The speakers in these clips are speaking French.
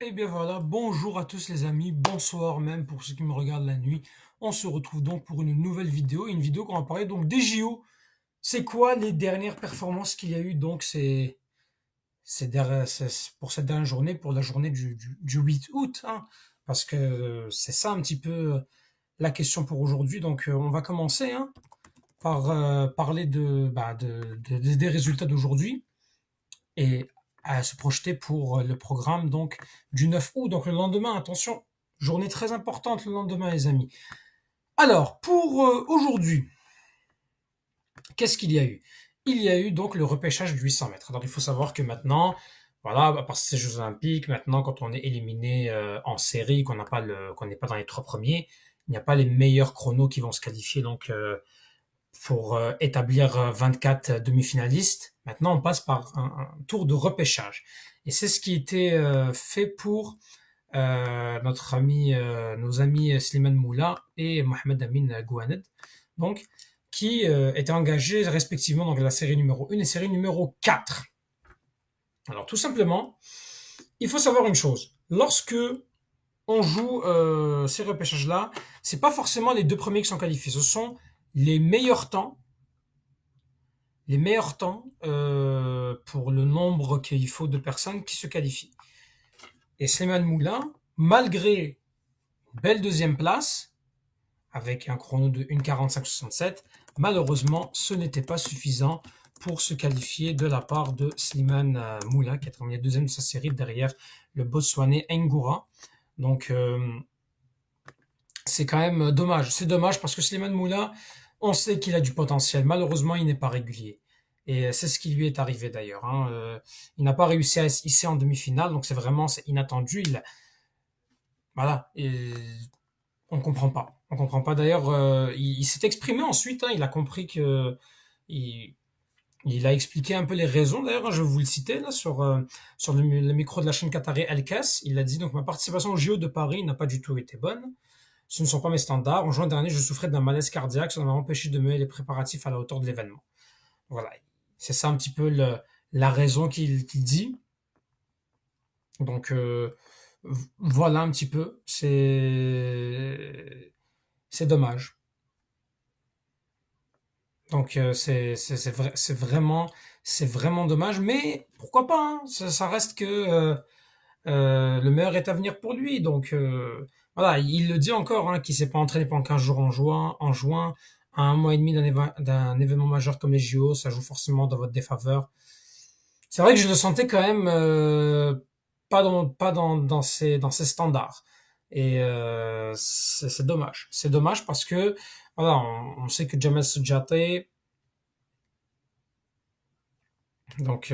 Et bien voilà, bonjour à tous les amis, bonsoir même pour ceux qui me regardent la nuit. On se retrouve donc pour une nouvelle vidéo, une vidéo qu'on va parler donc des JO. C'est quoi les dernières performances qu'il y a eu donc pour cette dernière journée, pour la journée du 8 août, hein, parce que c'est ça un petit peu la question pour aujourd'hui. Donc on va commencer par parler des résultats d'aujourd'hui et à se projeter pour le programme donc du 9 août, donc le lendemain. Attention, journée très importante le lendemain, les amis. Alors, pour aujourd'hui, qu'est-ce qu'il y a eu? Il y a eu donc le repêchage du 800 mètres. Alors, il faut savoir que maintenant, voilà, à part ces Jeux Olympiques, maintenant, quand on est éliminé en série, qu'on n'est pas dans les trois premiers, il n'y a pas les meilleurs chronos qui vont se qualifier donc pour établir 24 demi-finalistes. Maintenant, on passe par un tour de repêchage. Et c'est ce qui était fait pour nos amis Slimane Moula et Mohamed Amin Gouaned, donc, qui étaient engagés respectivement dans la série numéro 1 et série numéro 4. Alors, tout simplement, il faut savoir une chose. Lorsque on joue ces repêchages-là, c'est pas forcément les deux premiers qui sont qualifiés. Ce sont les meilleurs temps pour le nombre qu'il faut de personnes qui se qualifient. Et Slimane Moula, malgré une belle deuxième place, avec un chrono de 1:45,67, malheureusement, ce n'était pas suffisant pour se qualifier de la part de Slimane Moula, qui a terminé deuxième de sa série derrière le Botswanais Ngura. Donc, c'est quand même dommage. C'est dommage parce que Slimane Moula, on sait qu'il a du potentiel. Malheureusement, il n'est pas régulier. Et c'est ce qui lui est arrivé d'ailleurs. Il n'a pas réussi à se hisser en demi-finale, donc c'est inattendu. Voilà, et on comprend pas. On comprend pas. D'ailleurs, il s'est exprimé ensuite. Il a compris que il, il a expliqué un peu les raisons. D'ailleurs, je vais vous le citer là sur le micro de la chaîne qatari Al-Kas. Il a dit donc ma participation au JO de Paris n'a pas du tout été bonne. Ce ne sont pas mes standards. En juin dernier, je souffrais d'un malaise cardiaque. Ça m'a empêché de mener les préparatifs à la hauteur de l'événement. Voilà. C'est ça un petit peu la raison qu'il dit. Donc, voilà un petit peu. C'est dommage. Donc, c'est vraiment dommage. Mais pourquoi pas, hein. Ça reste que le meilleur est à venir pour lui. Donc, voilà, il le dit encore, qu'il s'est pas entraîné pendant 15 jours en juin, à un mois et demi d'un événement majeur comme les JO, ça joue forcément dans votre défaveur. C'est vrai que je le sentais quand même pas dans ses standards. Et c'est dommage. C'est dommage parce que voilà, on sait que Jamal Sujate, donc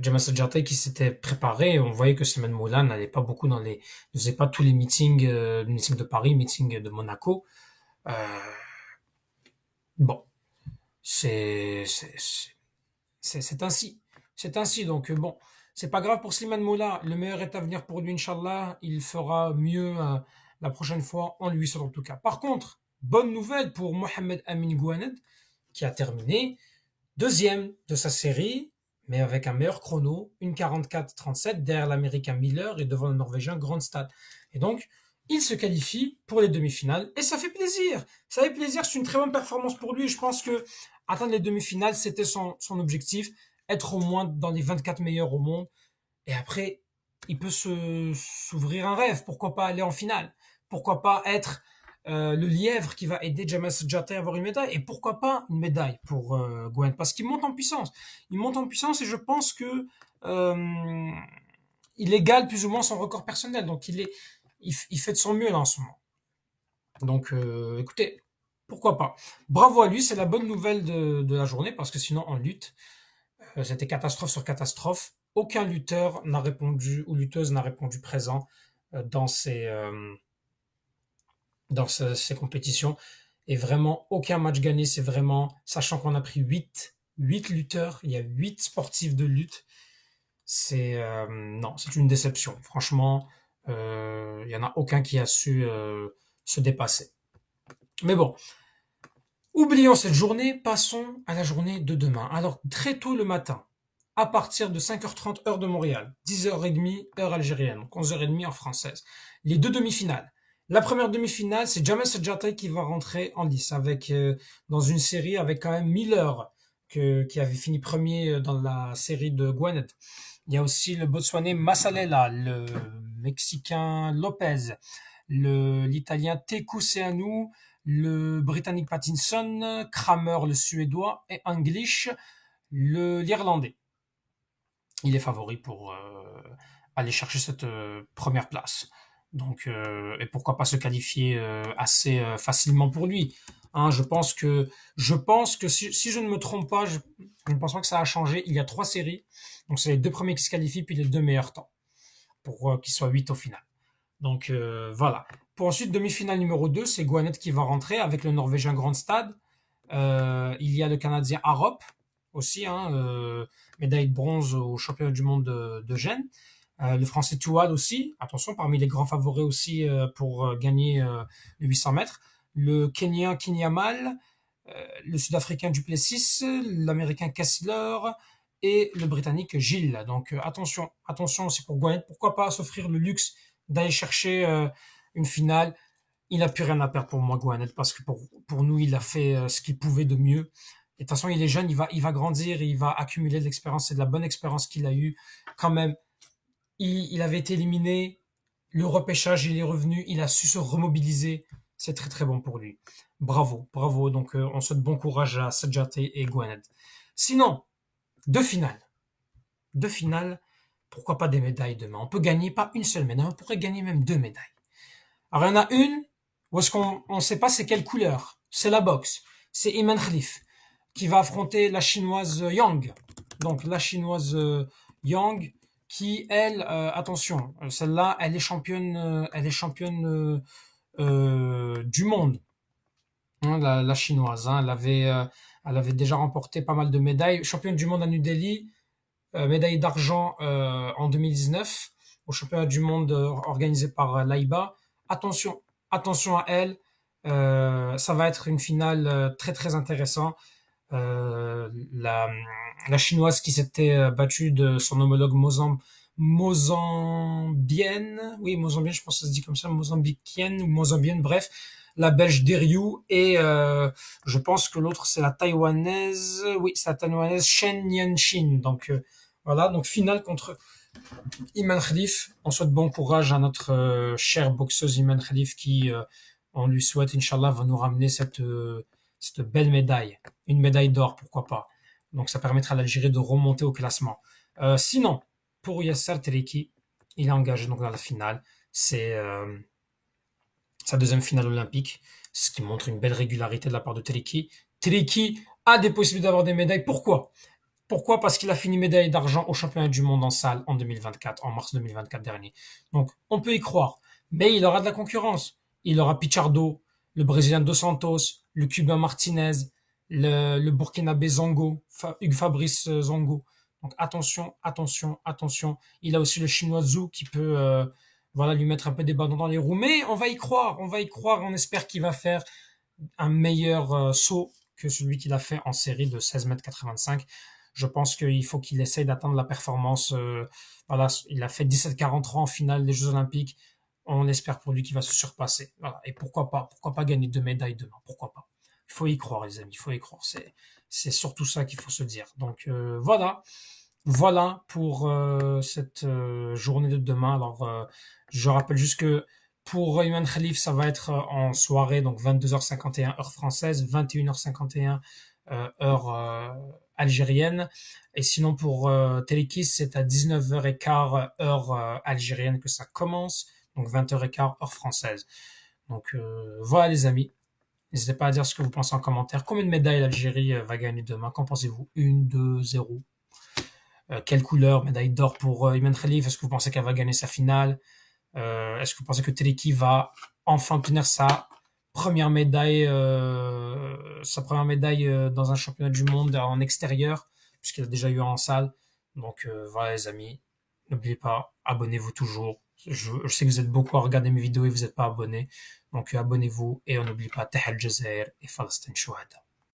Jamal Sujate qui s'était préparé, on voyait que Slimane Moula n'allait pas beaucoup ne faisait pas tous les meetings de Paris, meetings de Monaco. Euh, bon, c'est c'est c'est c'est ainsi. C'est ainsi. Donc, bon, c'est pas grave pour Slimane Moula. Le meilleur est à venir pour lui, Inch'Allah. Il fera mieux la prochaine fois. On lui souhaite en tout cas. Par contre, bonne nouvelle pour Mohamed Amin Gouaned, qui a terminé deuxième de sa série, mais avec un meilleur chrono, 1:44,37 derrière l'Américain Miller et devant le Norvégien Grandstad. Et donc, il se qualifie pour les demi-finales et ça fait plaisir. Ça fait plaisir, c'est une très bonne performance pour lui. Je pense que atteindre les demi-finales, c'était son objectif, être au moins dans les 24 meilleurs au monde. Et après, il peut s'ouvrir un rêve. Pourquoi pas aller en finale? Pourquoi pas être le lièvre qui va aider Jamal Sajjata à avoir une médaille? Et pourquoi pas une médaille pour Gwen? Parce qu'il monte en puissance. Il monte en puissance et je pense que euh, il égale plus ou moins son record personnel. Donc il fait de son mieux là en ce moment. Donc écoutez, pourquoi pas. Bravo à lui, c'est la bonne nouvelle de la journée parce que sinon en lutte, c'était catastrophe sur catastrophe. Aucun lutteur n'a répondu ou lutteuse n'a répondu présent dans ces compétitions. Et vraiment, aucun match gagné. C'est vraiment, sachant qu'on a pris huit lutteurs, il y a 8 sportifs de lutte. Non, c'est une déception. Franchement, il y en a aucun qui a su se dépasser. Mais bon, oublions cette journée, passons à la journée de demain. Alors, très tôt le matin, à partir de 5h30 heure de Montréal, 10h30 heure algérienne, donc 11h30 heure française. Les deux demi-finales. La première demi-finale, c'est Jamel Sadjati qui va rentrer en lice avec dans une série avec quand même Miller qui avait fini premier dans la série de Gwenet. Il y a aussi le Botswanais Massalela, le Mexicain Lopez, l'Italien Teku Seanu, le Britannique Pattinson, Kramer le Suédois et English l'Irlandais. Il est favori pour aller chercher cette première place. Donc, et pourquoi pas se qualifier assez facilement pour lui. Hein, je pense que si je ne me trompe pas, je ne pense pas que ça a changé. Il y a 3 séries. Donc, c'est les 2 premiers qui se qualifient, puis les 2 meilleurs temps. Pour qu'ils soient 8 au final. Donc, voilà. Pour ensuite, demi-finale numéro 2, c'est Gwenet qui va rentrer avec le Norvégien Grandstad. Il y a le Canadien Arop aussi, hein, médaille de bronze au championnat du monde de Gênes. Le Français Toual aussi, attention, parmi les grands favoris aussi pour gagner le 800 mètres. Le Kenyan Kinyamal, le Sud-Africain Duplessis, l'Américain Kessler et le Britannique Gilles. Donc attention, attention aussi pour Gwenet. Pourquoi pas s'offrir le luxe d'aller chercher une finale. Il n'a plus rien à perdre pour moi, Gwenet, parce que pour nous, il a fait ce qu'il pouvait de mieux. Et de toute façon, il est jeune, il va grandir, il va accumuler de l'expérience. C'est de la bonne expérience qu'il a eue. Quand même, il avait été éliminé. Le repêchage, il est revenu. Il a su se remobiliser. C'est très, très bon pour lui. Bravo, bravo. Donc, on souhaite bon courage à Sadjati et Gwenet. Sinon, deux finales. Deux finales. Pourquoi pas des médailles demain? On peut gagner pas une seule médaille. On pourrait gagner même 2 médailles. Alors, il y en a une où est-ce qu'on ne sait pas c'est quelle couleur. C'est la boxe. C'est Iman Khalif qui va affronter la chinoise Yang. Donc, la chinoise Yang qui, elle, attention, celle-là, elle est championne du monde, hein, la chinoise. Hein, elle avait déjà remporté pas mal de médailles. Championne du monde à New Delhi, médaille d'argent en 2019 au championnat du monde organisé par l'AIBA. Attention, attention à elle. Ça va être une finale très très intéressante. La chinoise qui s'était battue de son homologue mozambienne, oui mozambienne, je pense que ça se dit comme ça, mozambiquienne ou mozambienne, bref, la belge Deryu et je pense que l'autre c'est la taïwanaise, oui c'est la taïwanaise Shen Yanshin. Donc voilà, donc finale contre Iman Khalif. On souhaite bon courage à notre chère boxeuse Iman Khalif qui, on lui souhaite, Inch'Allah, va nous ramener cette belle médaille. Une médaille d'or, pourquoi pas. Donc ça permettra à l'Algérie de remonter au classement. Sinon, pour Yasser Tereki, il est engagé donc dans la finale. C'est sa deuxième finale olympique, ce qui montre une belle régularité de la part de Tereki. Tereki a des possibilités d'avoir des médailles. Pourquoi? Parce qu'il a fini médaille d'argent au championnat du monde en salle en 2024, en mars 2024 dernier. Donc, on peut y croire. Mais il aura de la concurrence. Il aura Pichardo, le Brésilien Dos Santos, le Cubain Martinez, le Burkinabé Zongo, Hugues Fabrice Zongo. Donc, attention, attention, attention. Il a aussi le Chinois Zhou qui peut, voilà, lui mettre un peu des bâtons dans les roues. Mais on va y croire, on va y croire. On espère qu'il va faire un meilleur saut que celui qu'il a fait en série de 16 mètres 85. Je pense qu'il faut qu'il essaye d'atteindre la performance. Voilà, il a fait 17,43 en finale des Jeux Olympiques. On espère pour lui qu'il va se surpasser. Voilà. Et pourquoi pas gagner 2 médailles demain? Pourquoi pas? Il faut y croire, les amis. Il faut y croire. C'est surtout ça qu'il faut se dire. Donc voilà pour cette journée de demain. Alors, je rappelle juste que pour Iman Khalif, ça va être en soirée, donc 22h51 heure française, 21h51 heure algérienne. Et sinon pour Telekis, c'est à 19h15 heure algérienne que ça commence, donc 20h15 heure française. Donc voilà les amis. N'hésitez pas à dire ce que vous pensez en commentaire. Combien de médailles l'Algérie va gagner demain? Qu'en pensez-vous? 1, 2, 0. Quelle couleur? Médaille d'or pour Iman Khalif. Est-ce que vous pensez qu'elle va gagner sa finale? Est-ce que vous pensez que Teleki va enfin obtenir sa première médaille dans un championnat du monde en extérieur, puisqu'il a déjà eu en salle. Donc voilà les amis, n'oubliez pas, abonnez-vous toujours. Je sais que vous êtes beaucoup à regarder mes vidéos et vous n'êtes pas abonnés. Donc abonnez-vous et on n'oublie pas Tahal Jazair et Palestine Shuhada.